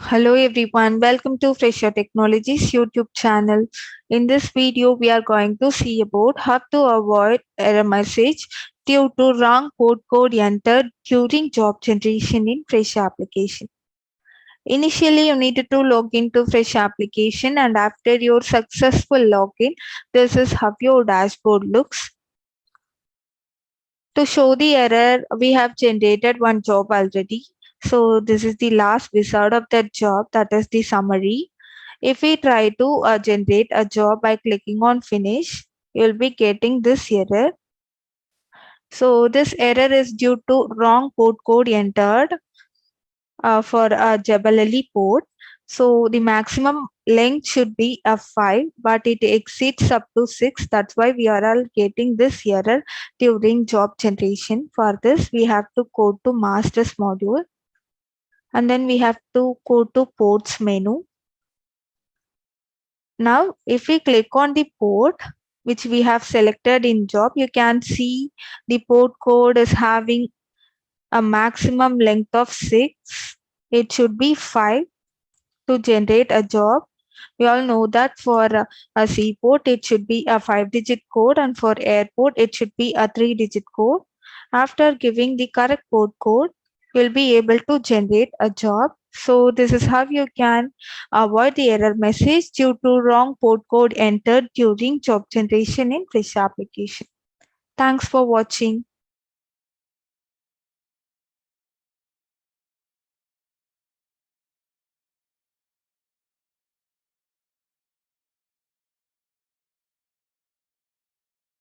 Hello everyone, welcome to Fresa Technologies YouTube channel. In this video, we are going to see about how to avoid error message due to wrong code entered during job generation in Fresa Application. Initially, you need to log into Fresa Application, and after your successful login, this is how your dashboard looks. To show the error, we have generated one job already. So this is the last result of that job, that is the summary. If we try to generate a job by clicking on finish, you'll be getting this error. So this error is due to wrong code entered for a Jebel port. So the maximum length should be a 5, but it exceeds up to 6. That's why we are all getting this error during job generation. For this, we have to go to masters module, and then we have to go to ports menu. Now, if we click on the port which we have selected in job, you can see the port code is having a maximum length of 6. It should be 5 to generate a job. We all know that for a seaport, it should be a 5-digit code, and for airport, it should be a 3-digit code. After giving the correct port code, you'll be able to generate a job. So this is how you can avoid the error message due to wrong port code entered during job generation in Fresa application. Thanks for watching.